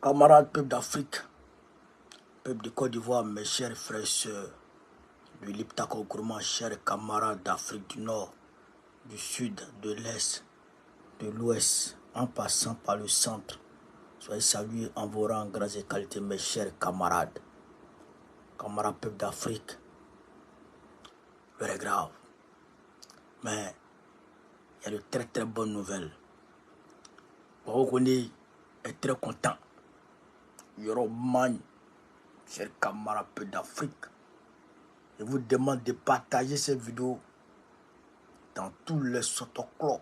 Camarades peuple d'Afrique, peuple de Côte d'Ivoire, mes chers frères et sœurs, de l'Iptako Gourmand, chers camarades d'Afrique du Nord, du Sud, de l'Est, de l'Ouest, en passant par le centre. Soyez salués en vos rangs, grâce et qualités, mes chers camarades. Camarades peuple d'Afrique, very grave. Mais il y a de très très bonnes nouvelles. Borokone est très content. Yoroman, chers camarades peuple d'Afrique, je vous demande de partager cette vidéo dans tous les sotoclos,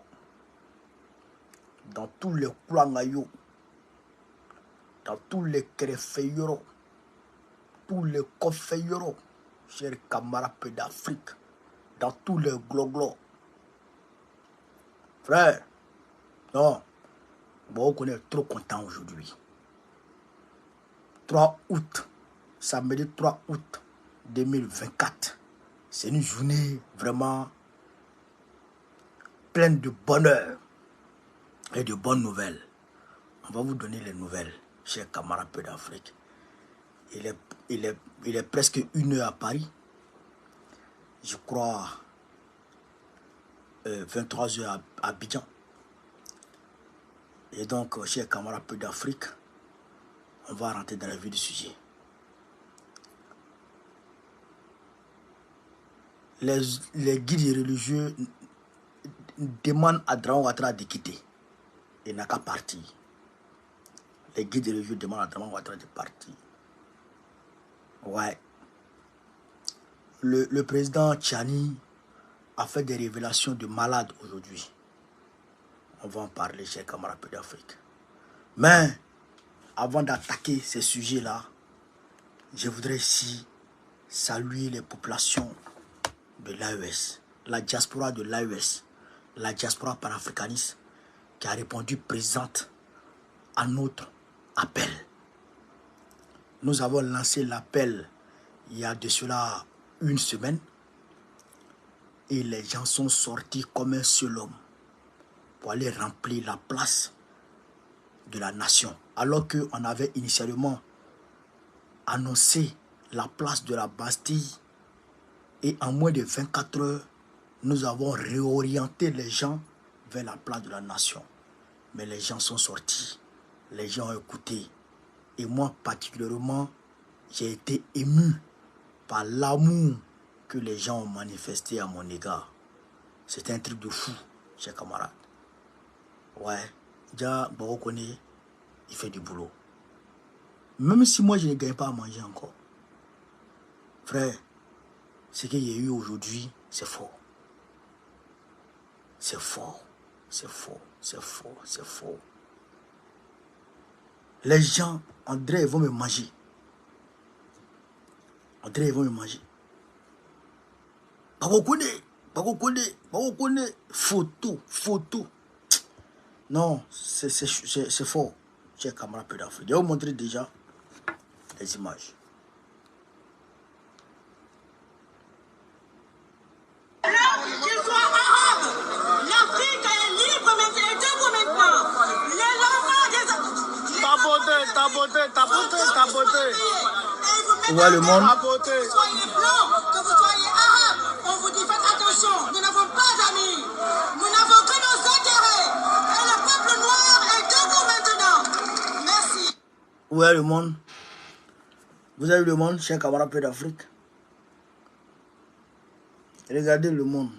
dans tous les kouangayos, dans tous les créfeyoro, tous les kofeyoro, chers camarades peuple d'Afrique, dans tous les gloglos. Frère, non, bon, on est trop content aujourd'hui. 3 août, samedi 3 août 2024. C'est une journée vraiment pleine de bonheur et de bonnes nouvelles. On va vous donner les nouvelles, chers camarades peu d'Afrique. Il est presque 1 heure à Paris. Je crois 23 heures à Abidjan. Et donc, chers camarades peu d'Afrique, on va rentrer dans la vie du sujet. Les guides religieux demandent à Dramane Ouattara de quitter. Il n'a qu'à partir. Les guides religieux demandent à Dramane Ouattara de partir. Ouais. Le président Tchani a fait des révélations de malade aujourd'hui. On va en parler, chers camarades d'Afrique. Mais, avant d'attaquer ces sujets-là, je voudrais ici saluer les populations de l'AES, la diaspora de l'AES, la diaspora panafricaniste, qui a répondu présente à notre appel. Nous avons lancé l'appel il y a de cela 1 semaine et les gens sont sortis comme un seul homme pour aller remplir la place de la nation. Alors qu'on avait initialement annoncé la place de la Bastille et en moins de 24 heures, nous avons réorienté les gens vers la place de la nation. Mais les gens sont sortis, les gens ont écouté. Et moi particulièrement, j'ai été ému par l'amour que les gens ont manifesté à mon égard. C'est un truc de fou, chers camarades. Ouais, déjà, Borokone, il fait du boulot. Même si moi, je ne gagne pas à manger encore. Frère, ce qu'il y a eu aujourd'hui, c'est fort. C'est fort, c'est fort, c'est fort, c'est fort. Les gens, André, ils vont me manger. André, ils vont me manger. Bakokone, photo. Non, c'est fort. Chers camarades peu d'Afrique. Je vais vous montrer déjà les images. Qu'il soit arabe, l'Afrique est libre maintenant, est debout maintenant. Les enfants des... Tapoter. Ouais, le monde. Que vous soyez blanc, que vous soyez arabe, on vous dit faites attention, nous n'avons pas d'amis. Nous n'avons que nos intérêts. Et le peuple noir est debout maintenant. Merci. Ouais, le monde. Vous avez le monde, chers camarades peu d'Afrique. Regardez le monde.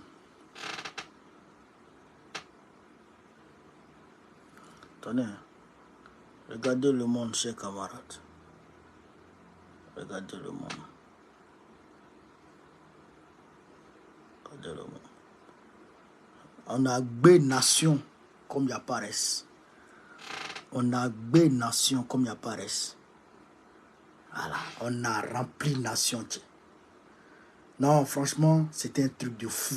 Attendez. Regardez le monde, chers camarades. Regardez le monde. Regardez le monde. On a bé nation comme il n'y a pas reste. On a bé nation comme il n'y a pas reste. Voilà. On a rempli nation. Non, franchement, c'était un truc de fou.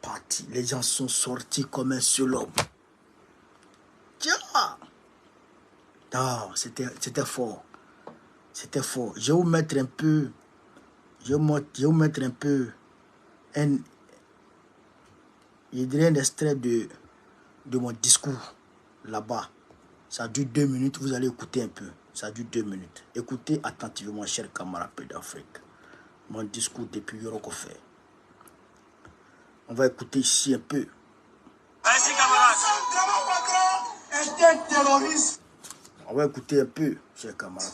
Parti. Les gens sont sortis comme un seul homme. Tiens! Non, c'était fort. C'était fort. Je vais vous mettre un peu. Je vais vous mettre un peu. Je dirais un extrait de mon discours là-bas. Ça dure 2 minutes, vous allez écouter un peu. Ça dure 2 minutes. Écoutez attentivement, chers camarades d'Afrique. Mon discours depuis Yorokofé. On va écouter ici un peu. Merci, camarades. Était terroriste. On va écouter un peu, chers camarades.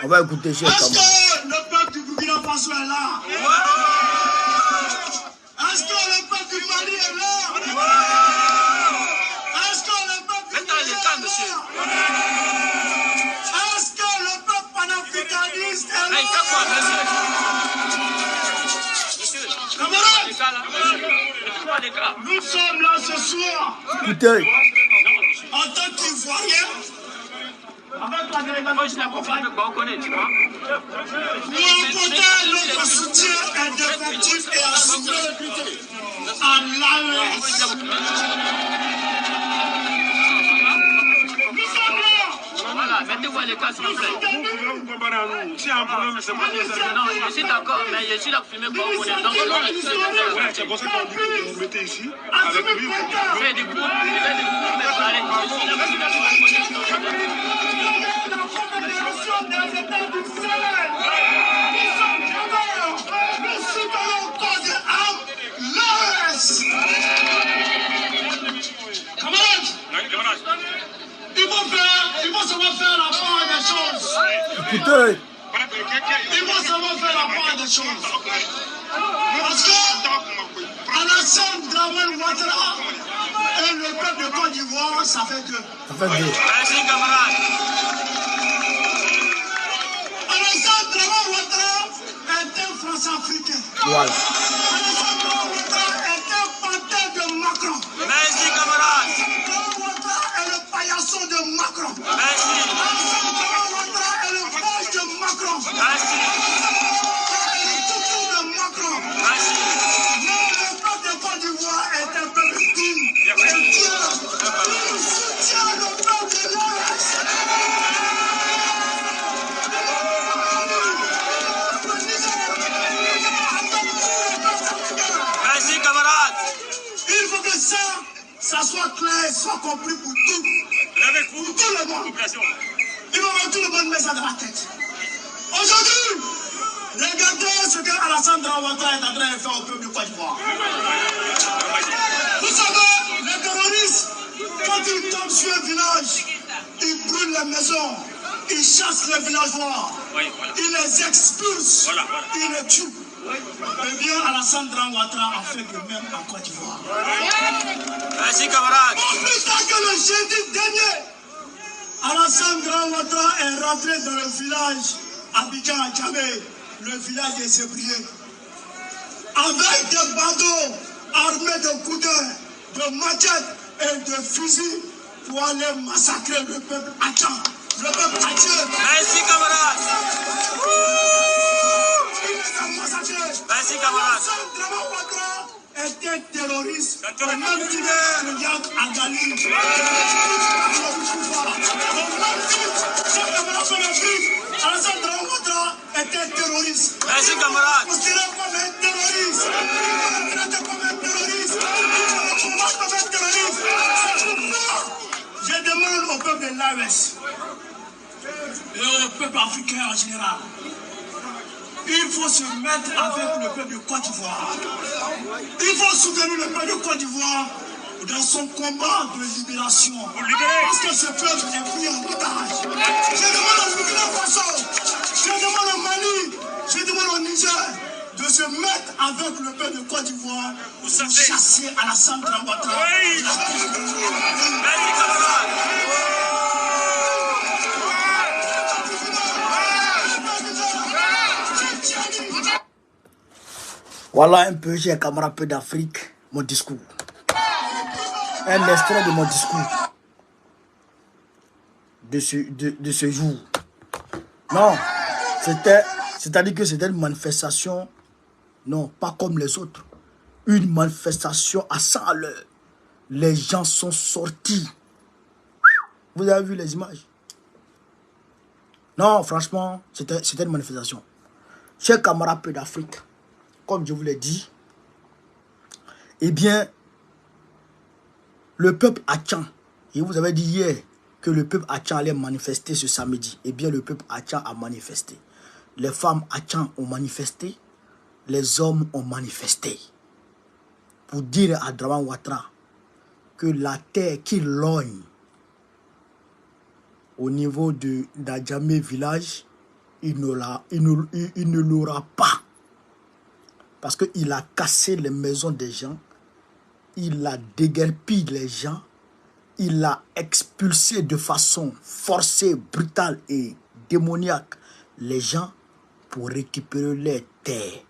On va écouter, chers camarades. Est-ce que le peuple du Burkina Faso est là? Est-ce que le peuple du Mali est là? Est-ce que le peuple du Niger est là? Est-ce que le peuple panafricaniste est là? Nous sommes là ce soir. Écoutez. En tant qu'Ivoiriens, avec la délégation de la compagnie, nous apportons notre soutien indéfectible et assumé à l'AES. Nous sommes là. Voilà, mettez-vous à l'écart s'il vous plaît. Si un problème, c'est moi qui Non, je suis d'accord, mais je suis là pour filmer pour vous. Ouais, c'est pour ça qu'on dit que vous mettez ici avec lui. Je fais des coups, mais parler. la Confédération des États du Sahel. Nous sommes d'abord. Nous soutenons corps et âme l'AES. Camarades, il faut savoir faire la part des choses. Écoutez. Il faut savoir faire la part des choses. Parce que Alassane Dramane Ouattara et le peuple de Côte d'Ivoire, ça fait deux. Ça fait deux. Merci, camarade. Alassane Dramane Ouattara est un France-africain. Voilà. Alassane Dramane Ouattara est un pantin de Macron. Merci, camarade. Alassane Dramane Ouattara est le paillasson de Macron. Merci. Alassane Dramane Ouattara est le proche de Macron. Merci. Alassane est le toutou de Macron. Merci. Mais le peuple de Côte d'Ivoire est un peuple digne de Dieu. Il soutient le peuple de l'AES. Merci, camarade. Il faut que ça soit clair, soit compris pour tout. Pour tout le monde. Il faut que tout le monde mette ça dans la tête. Aujourd'hui, regardez ce que Alassane Dramane Ouattara est en train de faire au peuple de Côte d'Ivoire. Vous savez, les terroristes, quand ils tombent sur un village, ils brûlent les maisons, ils chassent les villageois, ils les expulsent, ils les tuent. Eh bien, Alassane Dramane Ouattara a fait de même en Côte d'Ivoire. Merci, camarade. Plus tard que le jeudi dernier, Alassane Dramane Ouattara est rentré dans le village Abidjan à Djamé, le village des Zébriers, avec des bandeaux armés de couteaux, de machettes et de fusils pour aller massacrer le peuple Adjan, le peuple Adjé. Merci, camarade. Il les a massacrés. Merci, camarade. Alassane Dramane Ouattara est un terroriste, au même titre que Yad Agali. Au même titre, ce camarade de l'Afrique, Alassane Dramane Ouattara est un terroriste. Merci, camarade. Considéré comme un terroriste. Il est traité comme un terroriste. Il est combattu comme un terroriste. C'est pourquoi je demande au peuple de l'AES et au peuple africain en général. Il faut se mettre avec le peuple de Côte d'Ivoire. Il faut soutenir le peuple de Côte d'Ivoire dans son combat de libération. Parce que ce peuple est pris en otage. Je demande au Burkina Faso, je demande au Mali, je demande au Niger de se mettre avec le peuple de Côte d'Ivoire pour chasser Alassane Dramane Ouattara. Merci, camarade. Voilà un peu, chers camarades d'Afrique, mon discours. Un extrait de mon discours de ce jour. Non, c'est-à-dire que c'était une manifestation, non, pas comme les autres. Une manifestation à 100 à l'heure. Les gens sont sortis. Vous avez vu les images? Non, franchement, c'était une manifestation. Chers camarades peu d'Afrique, comme je vous l'ai dit, eh bien, le peuple Hatchan, je vous avais dit hier que le peuple Hatchan allait manifester ce samedi. Eh bien, le peuple Hatchan a manifesté. Les femmes Hatchan ont manifesté, les hommes ont manifesté. Pour dire à Draman Ouattara que la terre qui logne au niveau de Djamé village, il ne l'aura pas. Parce qu'il a cassé les maisons des gens, il a déguerpi les gens, il a expulsé de façon forcée, brutale et démoniaque les gens pour récupérer les terres.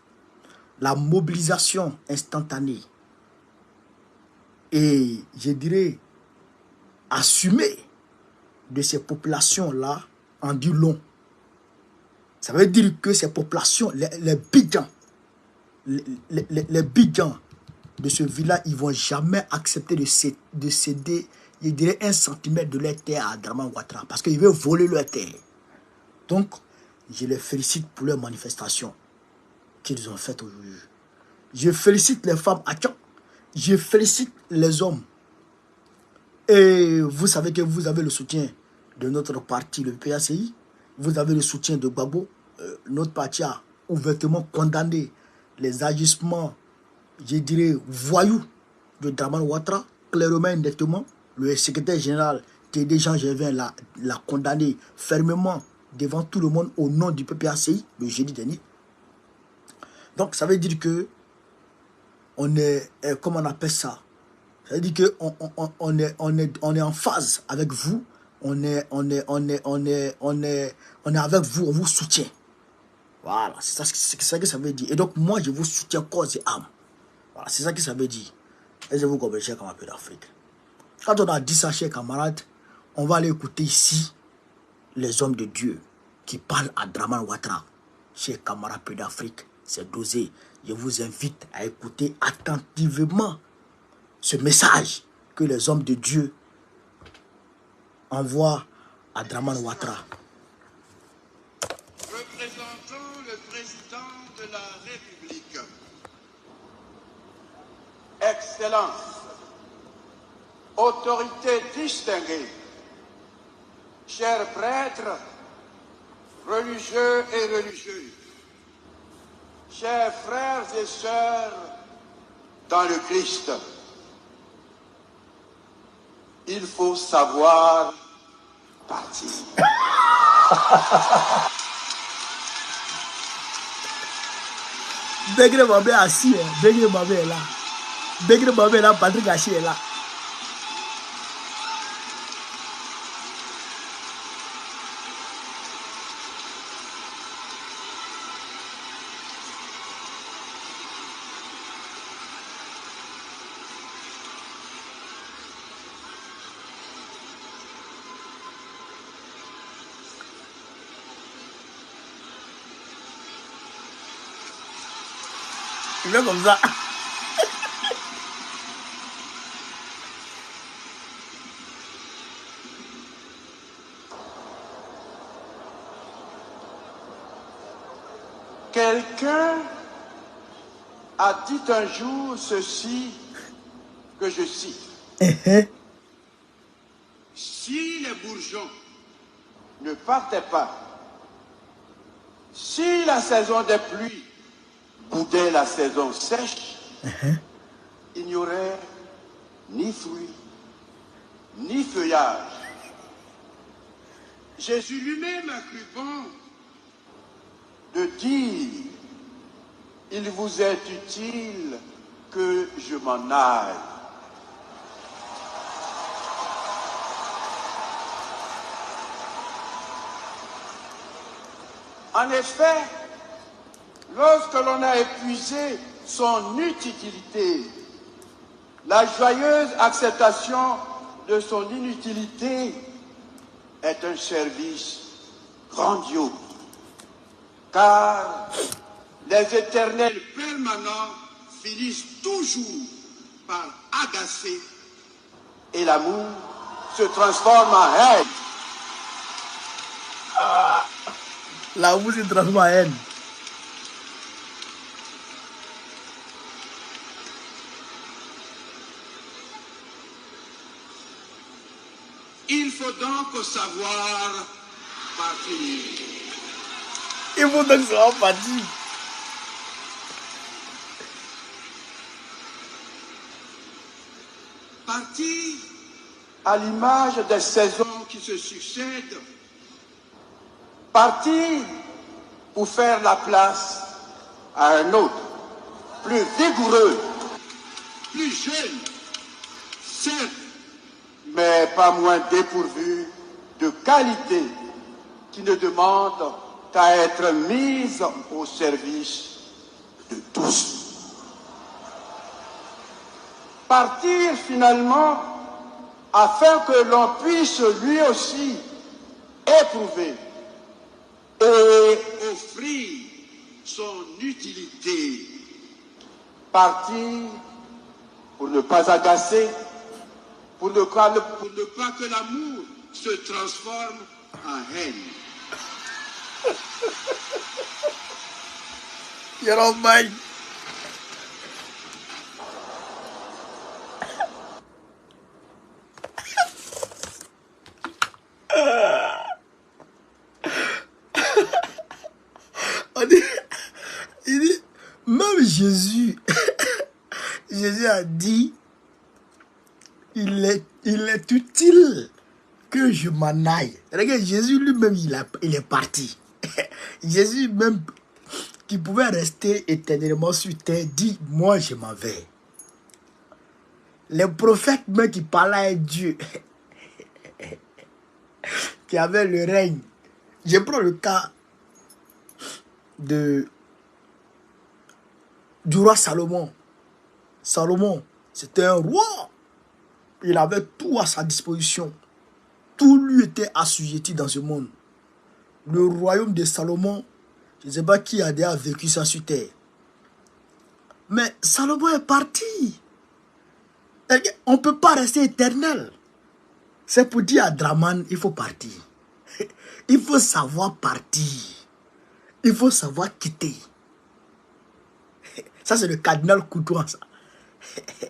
La mobilisation instantanée et, je dirais, assumée de ces populations-là en dit long. Ça veut dire que ces populations, les bidjans, les bidjans de ce village, ils ne vont jamais accepter de céder, je dirais, 1 centimètre de leur terre à Draman Ouattara parce qu'ils veulent voler leur terre. Donc, je les félicite pour leur manifestation qu'ils ont faite aujourd'hui. Je félicite les femmes Hatchan, je félicite les hommes. Et vous savez que vous avez le soutien de notre parti, le PACI. Vous avez le soutien de Gbagbo. Notre parti a ouvertement condamné les agissements, je dirais, voyous de Draman Ouattara. Clairement et nettement, le secrétaire général Tédé Jean Gervin l'a condamné fermement devant tout le monde au nom du PPACI le jeudi dernier. Donc ça veut dire que on est, comment on appelle ça? Ça veut dire que on est en phase avec vous. On est avec vous, on vous soutient. Voilà, c'est ça que ça veut dire. Et donc moi je vous soutiens corps et âme. Voilà, c'est ça que ça veut dire. Et je vous comprends, chers camarades d'Afrique. Quand on a dit ça, chers camarades, on va aller écouter ici les hommes de Dieu qui parlent à Draman Ouattara. Chers camarades d'Afrique, c'est dosé. Je vous invite à écouter attentivement ce message que les hommes de Dieu envoient à Draman Ouattara. Représentant le président de la République. Excellence, autorité distinguée, chers prêtres, religieux et religieuses, chers frères et sœurs dans le Christ, il faut savoir partir. Begre Babé assis, Begre Babé est là. Begre Babé est là, Patrick Hachi est là. Il est comme ça. Quelqu'un a dit un jour ceci que je cite. Si les bourgeons Ne partez pas. Si la saison des pluies boudait la saison sèche, il n'y aurait ni fruits, ni feuillage. Jésus lui-même a cru bon De dire, il vous est utile que je m'en aille. En effet, lorsque l'on a épuisé son utilité, la joyeuse acceptation de son inutilité est un service grandiose. Car les éternels permanent finissent toujours par agacer et l'amour se transforme en haine. L'amour se transforme en haine. Il faut donc savoir partir. Il faut donc savoir partir. Partir à l'image des saisons qui se succèdent. Partir pour faire la place à un autre, plus vigoureux, plus jeune, certes, mais pas moins dépourvu de qualité, qui ne demande qu'à être mise au service de tous. Partir finalement afin que l'on puisse lui aussi éprouver et offrir son utilité. Partir pour ne pas agacer, pour ne pas que l'amour se transforme en haine. You're all mine. Il dit, même Jésus, Jésus a dit, il est utile que je m'en aille. Regarde, Jésus lui-même, il est parti. Jésus même, qui pouvait rester éternellement sur terre, dit, moi je m'en vais. Les prophètes même qui parlaient à Dieu, qui avaient le règne. Je prends le cas du roi Salomon. Salomon, c'était un roi. Il avait tout à sa disposition. Tout lui était assujetti dans ce monde. Le royaume de Salomon, je ne sais pas qui a déjà vécu ça sur terre. Mais Salomon est parti. On ne peut pas rester éternel. C'est pour dire à Draman, il faut partir. Il faut savoir partir. Il faut savoir quitter. Ça, c'est le cardinal Courtois, ça.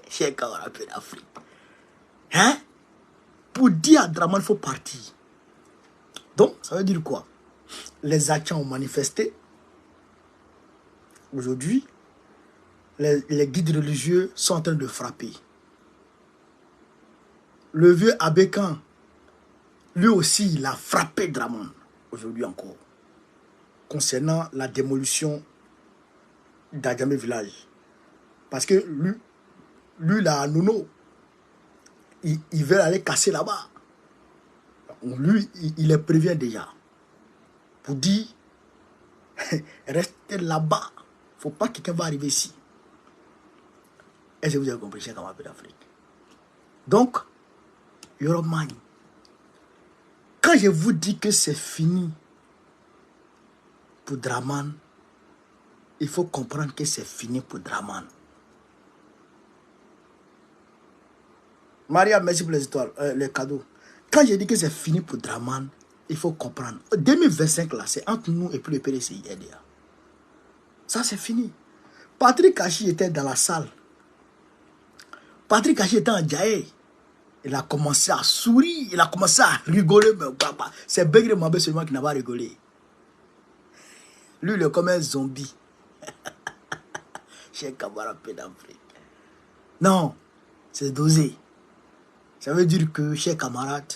Chez Kawarapé d'Afrique. Hein? Pour dire à Draman, il faut partir. Donc, ça veut dire quoi? Les Achans ont manifesté. Aujourd'hui, les guides religieux sont en train de frapper. Le vieux Abékan, lui aussi, il a frappé Draman, aujourd'hui encore, concernant la démolition d'Adjamé village. Parce que lui là, à Nouno, il veut aller casser là-bas. Lui, il les prévient déjà. Pour dire, restez là-bas. Il ne faut pas que quelqu'un va arriver ici. Est-ce que vous avez compris, cher camarade d'Afrique? Donc, Yoromani, quand je vous dis que c'est fini pour Draman, il faut comprendre que c'est fini pour Draman. Maria, merci pour les étoiles, les cadeaux. Quand je dis que c'est fini pour Draman, il faut comprendre. 2025, là, c'est entre nous et puis le PDCI. Ça, c'est fini. Patrick Kachi était dans la salle. Patrick Kachi était en Djaé. Il a commencé à sourire, il a commencé à rigoler. C'est Begré Mabé seulement qui n'a pas rigolé. Lui, il est comme un zombie. Chez camarade d'Afrique. Non, c'est dosé. Ça veut dire que, chers camarades,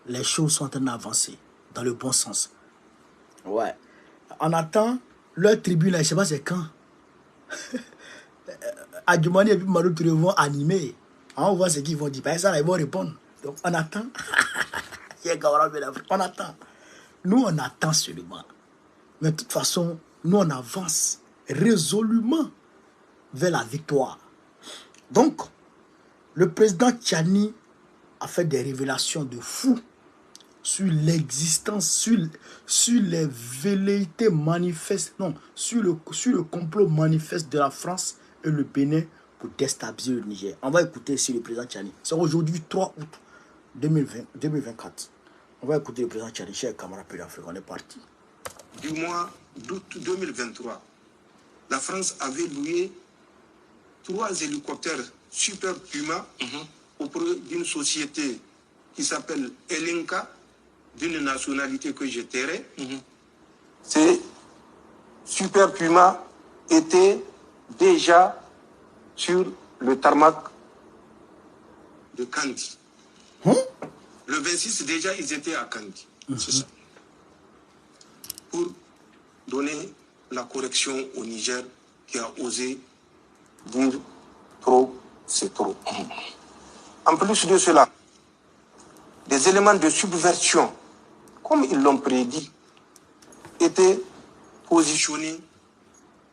les choses sont en train d'avancer dans le bon sens. Ouais. On attend leur tribune, là, je ne sais pas c'est quand. Adjoumani et puis Marou Touré vont animer. On voit ce qu'ils vont dire. Par ça, ils vont répondre. Donc, on attend. On attend. Nous, on attend seulement. Mais de toute façon, nous, on avance résolument vers la victoire. Donc, le président Tchani a fait des révélations de fou sur l'existence, sur les velléités manifestes, non, sur le complot manifeste de la France et le Bénin pour déstabiliser le Niger. On va écouter ici le président Tchani. C'est aujourd'hui 3 août 2024. On va écouter le président Tchani, cher camarade d'Afrique. On est parti. du mois d'août 2023, la France avait loué 3 hélicoptères Super Puma auprès d'une société qui s'appelle Elenka, d'une nationalité que je tairai. Ces Super Puma étaient déjà sur le tarmac de Kandi. Le 26, déjà, ils étaient à Kandi. C'est ça. Pour donner la correction au Niger qui a osé dire trop, c'est trop. En plus de cela, des éléments de subversion, comme ils l'ont prédit, étaient positionnés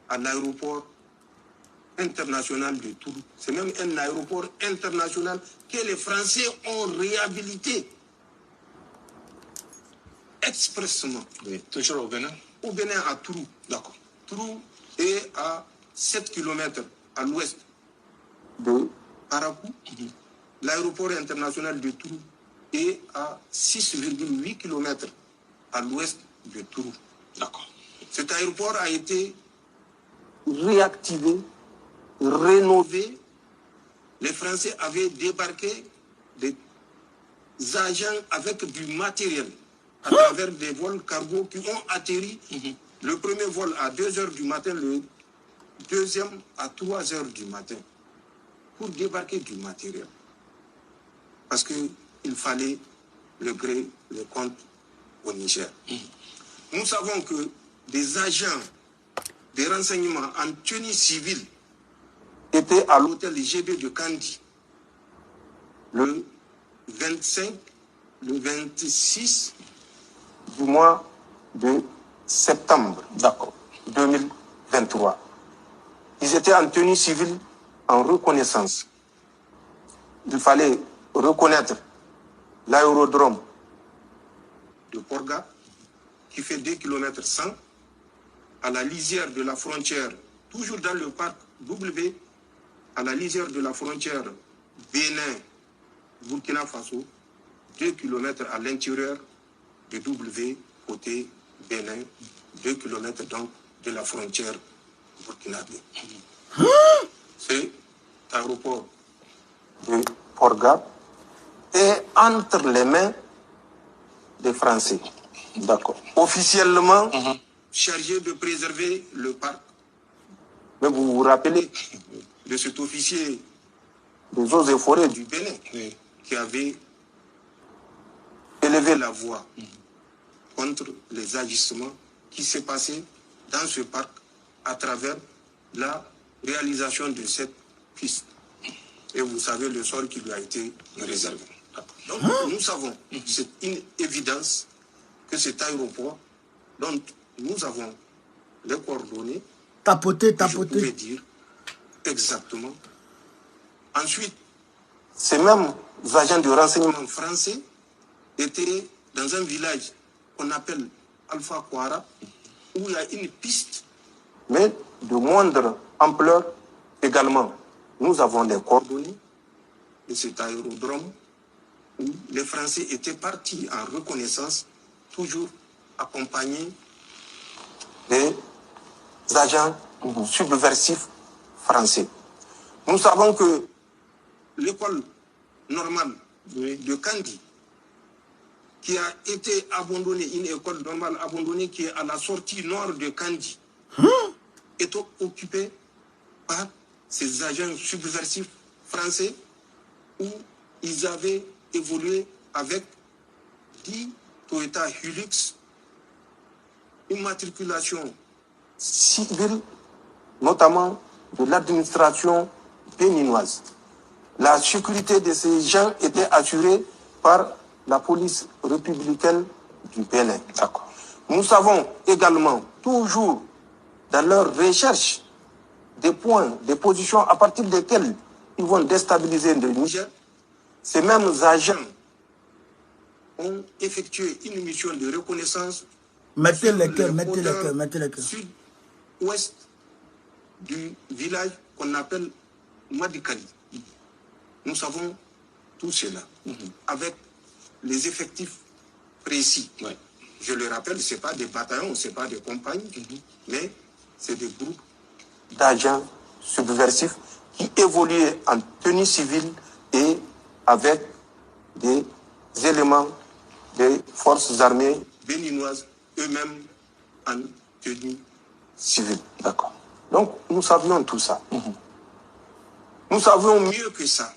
à l'aéroport international de Tours. C'est même un aéroport international que les Français ont réhabilité expressément. Oui, toujours au Bénin. Au Bénin, à Tours. D'accord. Tours est à 7 km à l'ouest de Parakou. L'aéroport international de Tours est à 6,8 km à l'ouest de Tours. D'accord. Cet aéroport a été réactivé, rénové. Les Français avaient débarqué des agents avec du matériel à travers des vols cargo qui ont atterri. Le premier vol à 2 h du matin, le deuxième à 3 h du matin, pour débarquer du matériel. Parce qu'il fallait le gré, le compte au Niger. Nous savons que des agents des renseignements en tenue civile étaient à l'hôtel GB de Kandi le 25, le 26 du mois de septembre 2023. Ils étaient en tenue civile en reconnaissance. Il fallait reconnaître l'aérodrome de Porga qui fait 2 km 100 à la lisière de la frontière, toujours dans le parc W, à la lisière de la frontière Bénin-Burkina Faso, 2 km à l'intérieur de W, côté Bénin, 2 km donc de la frontière burkinabé. C'est l'aéroport de Porga est entre les mains des Français. D'accord. Officiellement chargé de préserver le parc. Mais vous vous rappelez de cet officier des eaux et forêts du Bénin qui avait élevé la voix contre les agissements qui s'est passé dans ce parc à travers la réalisation de cette piste. Et vous savez le sort qui lui a été réservé. Donc nous savons, c'est une évidence que cet aéroport dont nous avons les coordonnées, tapoter. je pouvais dire exactement. Ensuite, ces mêmes agents de renseignement français étaient dans un village qu'on appelle Alpha Kwara, où il y a une piste, mais de moindre ampleur également. Nous avons les coordonnées de cet aérodrome où les Français étaient partis en reconnaissance, toujours accompagnés des agents subversifs français. Nous savons que l'école normale de Kandi, qui a été abandonnée, une école normale abandonnée qui est à la sortie nord de Kandi, est occupée par ces agents subversifs français où ils avaient évolué avec 10 Toyota Hilux, une matriculation civile, notamment de l'administration béninoise. La sécurité de ces gens était assurée par la police républicaine du Bénin. Nous savons également, toujours dans leur recherche, des points, des positions à partir desquelles ils vont déstabiliser le Niger. Ces mêmes agents ont effectué une mission de reconnaissance. Mettez les cœurs. Sud-ouest du village qu'on appelle Madikali. Nous savons tout cela avec les effectifs précis. Je le rappelle, ce n'est pas des bataillons, ce n'est pas des compagnies, mais c'est des groupes d'agents subversifs qui évoluaient en tenue civile et avec des éléments des forces armées béninoises, eux-mêmes en tenue civile. D'accord. Donc, nous savions tout ça. Nous savions mieux que ça.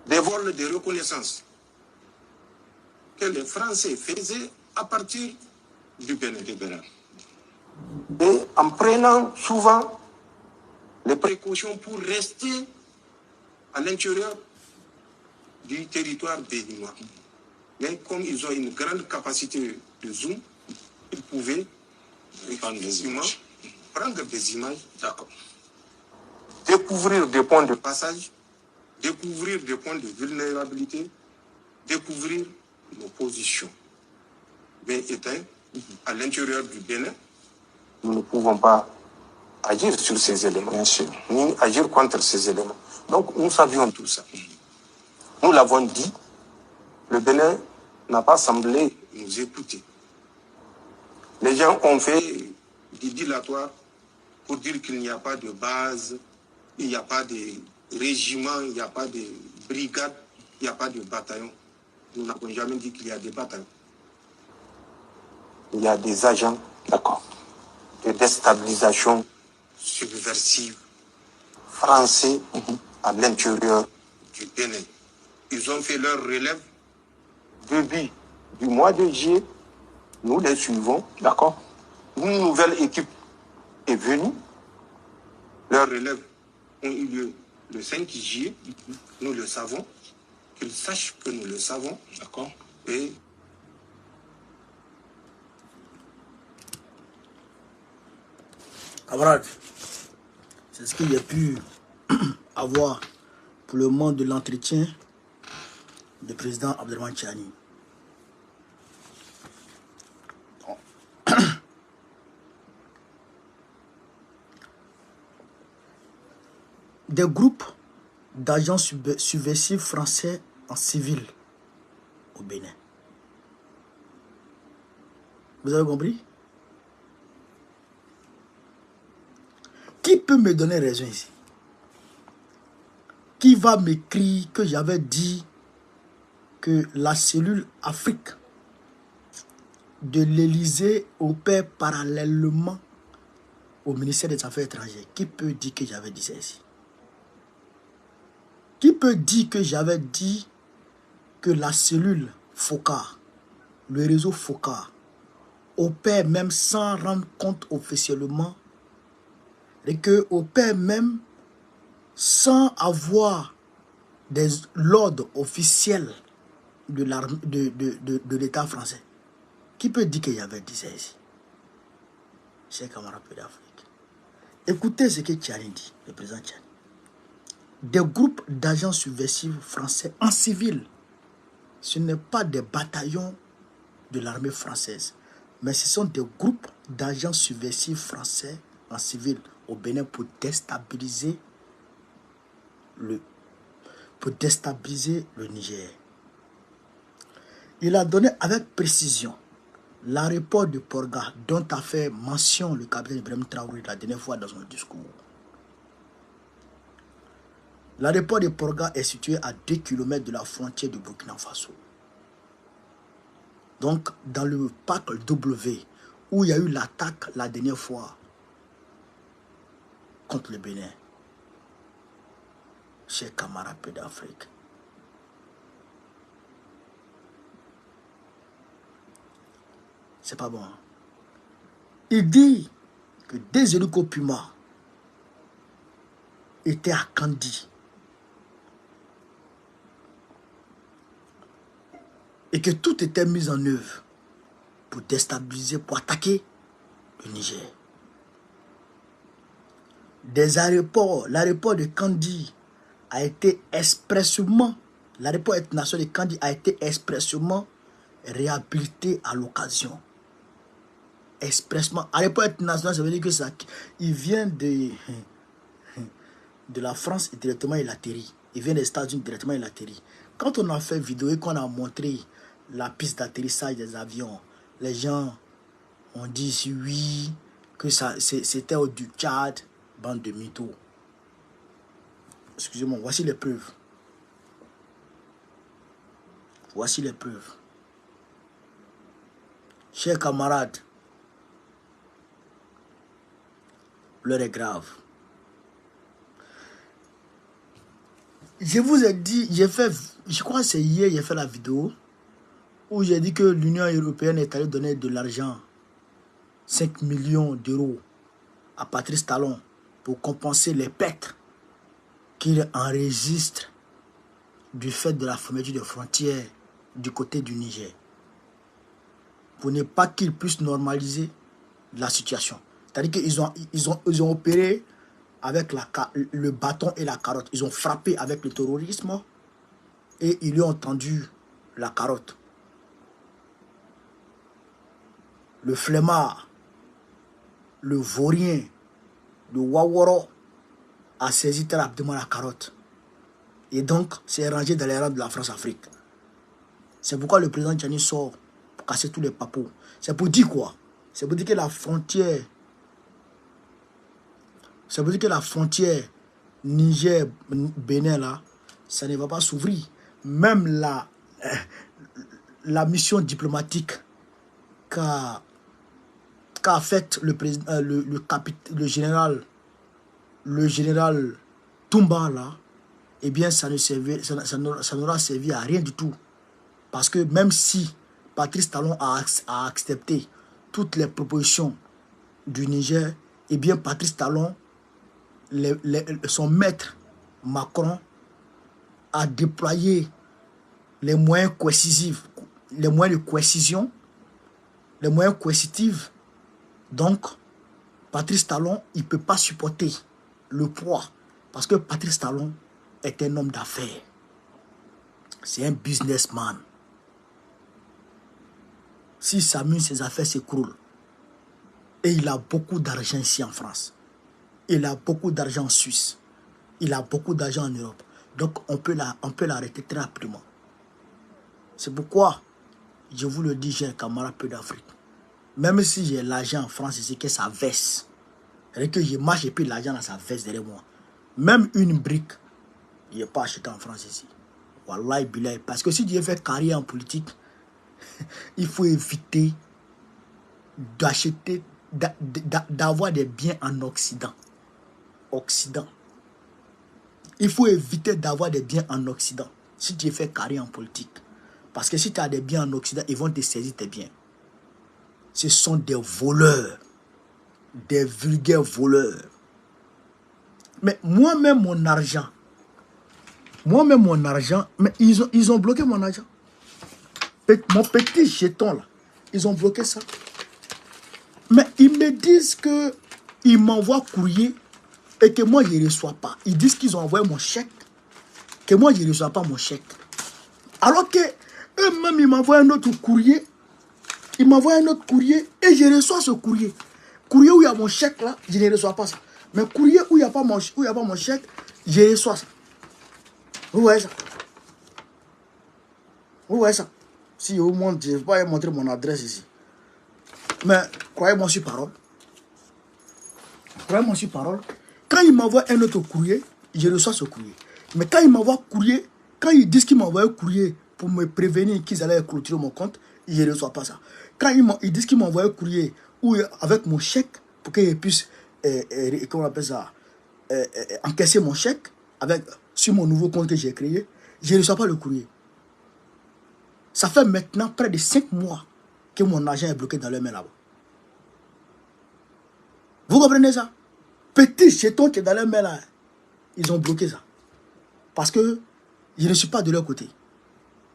Des vols de reconnaissance que les Français faisaient à partir du Bénin. Et en prenant souvent les précautions pour rester à l'intérieur du territoire béninois. Mais comme ils ont une grande capacité de zoom, ils pouvaient prendre des images, découvrir des points de passage, découvrir des points de vulnérabilité, découvrir nos positions. Mais étant à l'intérieur du Bénin, nous ne pouvons pas agir sur ces éléments, ni agir contre ces éléments. Donc nous savions tout ça. Nous l'avons dit, le Bénin n'a pas semblé nous écouter. Les gens ont fait des dilatoires pour dire qu'il n'y a pas de base, il n'y a pas de régiment, il n'y a pas de brigade, il n'y a pas de bataillon. Nous n'avons jamais dit qu'il y a des bataillons. Il y a des agents, d'accord, de déstabilisation subversive français à l'intérieur du Bénin. Ils ont fait leur relève début du mois de juillet. Nous les suivons, d'accord. Une nouvelle équipe est venue. Leurs relèves ont eu lieu le 5 juillet. Nous le savons. Qu'ils sachent que nous le savons, d'accord. Et camarades, c'est ce qu'il y a pu avoir pour le moment de l'entretien du président Abdelrahmane Tchiani. Des groupes d'agents subversifs français en civil au Bénin. Vous avez compris? Qui peut me donner raison ici? Qui va m'écrire que j'avais dit que la cellule Afrique de l'Élysée opère parallèlement au ministère des Affaires étrangères? Qui peut dire que j'avais dit ça ici? Qui peut dire que j'avais dit que la cellule FOCA, le réseau FOCA, opère même sans rendre compte officiellement et que opère même sans avoir l'ordre officiel de l'État français? Qui peut dire que j'avais dit ça ici? Chers camarades d'Afrique, écoutez ce que Tchiani dit, le président Tchiani. Des groupes d'agents subversifs français en civil. Ce n'est pas des bataillons de l'armée française, mais ce sont des groupes d'agents subversifs français en civil au Bénin pour déstabiliser le Niger. Il a donné avec précision l'aéroport de Porga dont a fait mention le capitaine Ibrahim Traoré la dernière fois dans son discours. L'aéroport de Porga est situé à 2 km de la frontière du Burkina Faso. Donc, dans le parc W, où il y a eu l'attaque la dernière fois contre le Bénin. Chers camarades d'Afrique. C'est pas bon. Il dit que des hélicos Puma étaient à Kandi. Et que tout était mis en œuvre pour déstabiliser, pour attaquer le Niger. Des aéroports, l'aéroport de Kandi a été expressément, l'aéroport international de Kandi a été expressément réhabilité à l'occasion. Expressement. Aéroport international, ça veut dire que ça, il vient de la France et directement il atterrit. Il vient des États-Unis directement il atterrit. Quand on a fait vidéo et qu'on a montré la piste d'atterrissage des avions, les gens ont dit oui, que c'était au du Tchad, bande de mythos. Excusez-moi, voici les preuves. Voici les preuves. Chers camarades, l'heure est grave. Je vous ai dit, je crois que c'est hier, j'ai fait la vidéo où j'ai dit que l'Union européenne est allée donner de l'argent, 5 millions d'euros à Patrice Talon pour compenser les pertes qu'il enregistre du fait de la fermeture des frontières du côté du Niger. Pour ne pas qu'il puisse normaliser la situation. C'est-à-dire qu'ils ont opéré avec le bâton et la carotte. Ils ont frappé avec le terrorisme et ils lui ont tendu la carotte. Le flemmard, le vaurien, le waworo a saisi très rapidement la carotte. Et donc, c'est rangé dans les rangs de la France-Afrique. C'est pourquoi le président Tchani sort pour casser tous les papous. C'est pour dire quoi? C'est pour dire que la frontière... Ça veut dire que la frontière Niger-Bénin, là, ça ne va pas s'ouvrir. Même la mission diplomatique qu'a faite le général Toumba, là, eh bien, ça n'aura servi à rien du tout. Parce que même si Patrice Talon a accepté toutes les propositions du Niger, eh bien, Patrice Talon, son maître Macron a déployé les moyens coercitifs, les moyens de coercition, les moyens coercitifs. Donc, Patrice Talon, il ne peut pas supporter le poids parce que Patrice Talon est un homme d'affaires. C'est un businessman. S'il s'amuse, ses affaires s'écroulent. Et il a beaucoup d'argent ici en France. Il a beaucoup d'argent en Suisse. Il a beaucoup d'argent en Europe. Donc, on peut l'arrêter très rapidement. C'est pourquoi, je vous le dis, j'ai un camarade peu d'Afrique. Même si j'ai l'argent en France, c'est que ça verse. C'est que je marche et puis l'argent dans sa veste derrière moi. Même une brique, il n'est pas acheté en France ici. Wallahi billahi. Parce que si tu veux faire carrière en politique, il faut éviter d'acheter, d'avoir des biens en Occident. Il faut éviter d'avoir des biens en Occident si tu fais carrière en politique. Parce que si tu as des biens en Occident, ils vont te saisir tes biens. Ce sont des voleurs. Des vulgaires voleurs. Mais moi-même, mon argent, mais ils ont bloqué mon argent. Mon petit jeton, là, ils ont bloqué ça. Mais ils me disent qu'ils m'envoient courrier et que moi, je ne reçois pas. Ils disent qu'ils ont envoyé mon chèque, que moi, je ne reçois pas mon chèque. Alors que eux-mêmes, ils m'envoient un autre courrier. Ils m'envoient un autre courrier et je reçois ce courrier. Courrier où il y a mon chèque, là, je ne reçois pas ça. Mais courrier où il n'y a pas mon chèque, je reçois ça. Vous voyez ça? Vous voyez ça? Si au moins, je ne vais pas montrer mon adresse ici. Mais croyez-moi sur parole. Croyez-moi sur parole. Quand ils m'envoient un autre courrier, je reçois ce courrier. Mais quand ils m'envoient courrier, quand ils disent qu'ils m'envoient un courrier pour me prévenir qu'ils allaient clôturer mon compte, je ne reçois pas ça. Quand ils disent qu'ils m'envoient un courrier ou avec mon chèque pour qu'ils puissent, comment on appelle ça, encaisser mon chèque sur mon nouveau compte que j'ai créé, je ne reçois pas le courrier. Ça fait maintenant près de 5 mois que mon argent est bloqué dans leur main là-bas. Vous comprenez ça? Petit jeton qui est dans leur main là, ils ont bloqué ça. Parce que je ne suis pas de leur côté.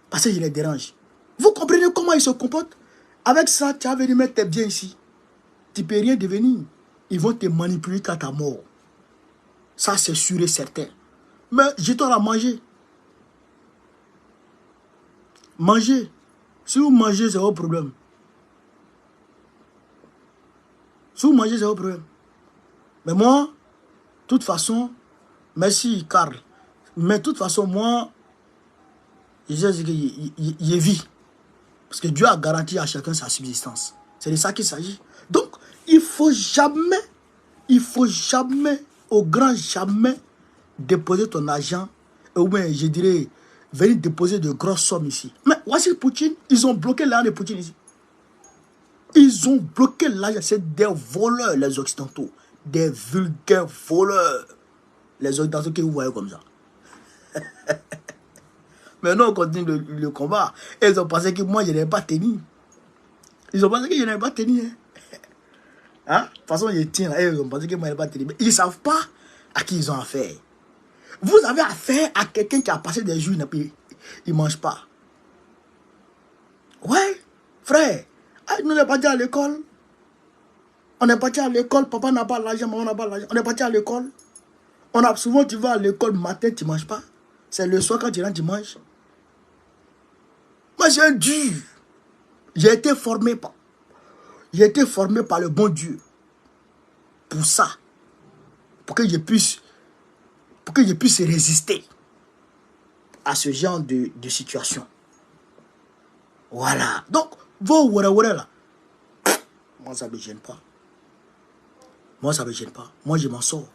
Parce que je les dérange. Vous comprenez comment ils se comportent? Avec ça, tu as venu mettre tes biens ici. Tu ne peux rien devenir. Ils vont te manipuler qu'à ta mort. Ça, c'est sûr et certain. Mais je dois la manger. Manger. Si vous mangez, c'est votre problème. Si vous mangez, c'est votre problème. Mais moi, de toute façon, merci Karl. Mais de toute façon, moi, je vis. Parce que Dieu a garanti à chacun sa subsistance. C'est de ça qu'il s'agit. Donc, il faut jamais, au grand jamais, déposer ton argent, ou bien, je dirais, venir déposer de grosses sommes ici. Mais voici Poutine, ils ont bloqué l'argent de Poutine ici. Ils ont bloqué l'argent. C'est des voleurs, les Occidentaux. Des vulgaires voleurs. Les Occidentaux que vous voyez comme ça. Maintenant, on continue le combat. Et ils ont pensé que moi, je n'avais pas tenu. Ils ont pensé que je n'avais pas tenu. Hein? De toute façon, je tiens. Et ils ont pensé que moi, je n'avais pas tenu. Mais ils ne savent pas à qui ils ont affaire. Vous avez affaire à quelqu'un qui a passé des jours et il ne mange pas. Ouais, frère. Nous n'est pas partis à l'école. On est parti à l'école. Papa n'a pas l'argent, maman n'a pas l'argent. On est parti à l'école. Souvent, tu vas à l'école matin, tu ne manges pas. C'est le soir quand tu rentres, tu manges. Moi, j'ai un dur. J'ai été formé par le bon Dieu. Pour ça. Pour que je puisse résister à ce genre de situation. Voilà. Donc, vos ouara là. Moi, ça ne me gêne pas. Moi, ça ne me gêne pas. Moi, je m'en sors.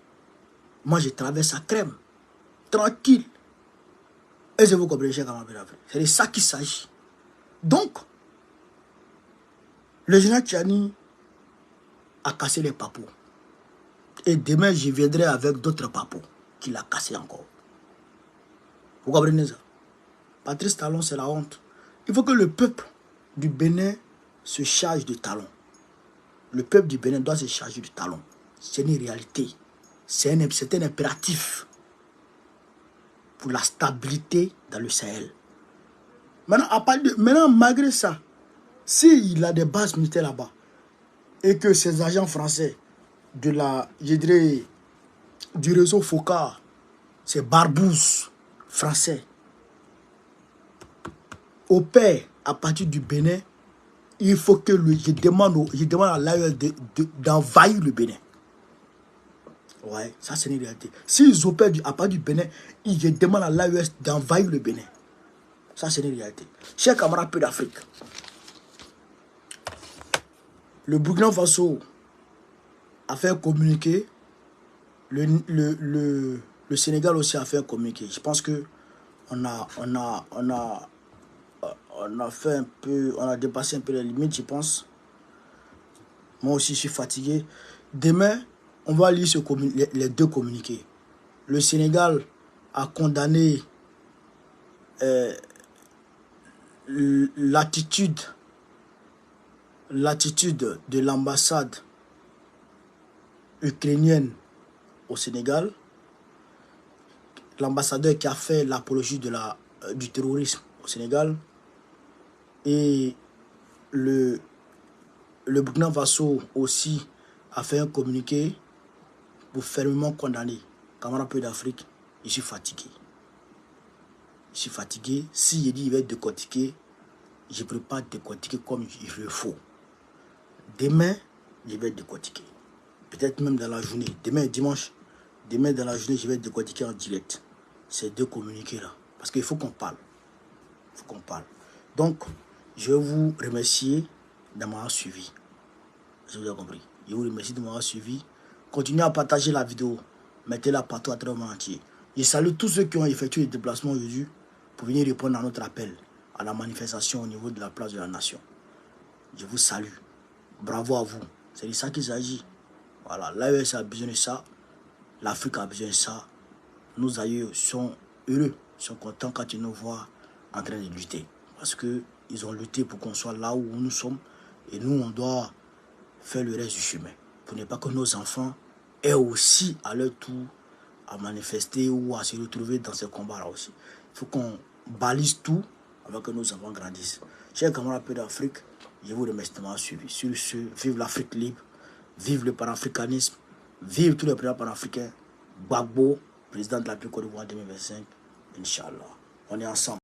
Moi, je traverse à crème. Tranquille. Et je vous comprends, c'est de ça qu'il s'agit. Donc, le général Tchiani a cassé les papous. Et demain, je viendrai avec d'autres papous qu'il a cassé encore. Vous comprenez ça? Patrice Talon, c'est la honte. Il faut que le peuple du Bénin se charge de Talon. Le peuple du Bénin doit se charger de Talon. C'est une réalité. C'est un impératif pour la stabilité dans le Sahel. Maintenant, malgré ça, s'il a des bases militaires là-bas, et que ces agents français du réseau Foka, ces barbouzes français, opèrent à partir du Bénin, il faut que je demande à l'AES d'envahir le Bénin. Ouais, ça c'est une réalité. S'ils opèrent à partir du Bénin, je demande à l'AES d'envahir le Bénin. Ça c'est une réalité. Chers camarades peu d'Afrique, le Burkina Faso a fait un communiqué. Le Sénégal aussi a fait un communiqué. Je pense que on a fait un peu, on a dépassé un peu les limites, je pense. Moi aussi, je suis fatigué. Demain, on va lire les deux communiqués. Le Sénégal a condamné l'attitude de l'ambassade ukrainienne au Sénégal. L'ambassadeur qui a fait l'apologie du terrorisme au Sénégal. Et le Burkina Faso aussi a fait un communiqué pour fermement condamner. Camarades peu d'Afrique, je suis fatigué. Je suis fatigué. Si je dis qu'il va être décortiqué, je ne peux pas décortiquer comme il le faut. Demain, je vais être décortiqué. Peut-être même dans la journée. Demain, dimanche, demain dans la journée, je vais être décortiqué en direct. Ces deux communiqués là. Parce qu'il faut qu'on parle. Il faut qu'on parle. Donc, je vais vous remercier de m'avoir suivi. Je vous ai compris. Je vous remercie de m'avoir suivi. Continuez à partager la vidéo. Mettez-la partout à travers le monde entier. Je salue tous ceux qui ont effectué les déplacements aujourd'hui pour venir répondre à notre appel à la manifestation au niveau de la place de la nation. Je vous salue. Bravo à vous. C'est de ça qu'il s'agit. Voilà, l'AES a besoin de ça. L'Afrique a besoin de ça. Nos aïeux sont heureux, sont contents quand ils nous voient en train de lutter. Parce qu'ils ont lutté pour qu'on soit là où nous sommes. Et nous, on doit faire le reste du chemin. Pour ne pas que nos enfants aient aussi à leur tour à manifester ou à se retrouver dans ces combats-là aussi. Il faut qu'on balise tout avant que nos enfants grandissent. Chers camarades peu d'Afrique, je vous remercie de m'avoir suivi. Sur ce, vive l'Afrique libre, vive le panafricanisme, vive tous les présidents panafricains. Gbagbo, président de la Côte d'Ivoire 2025, Inch'Allah. On est ensemble.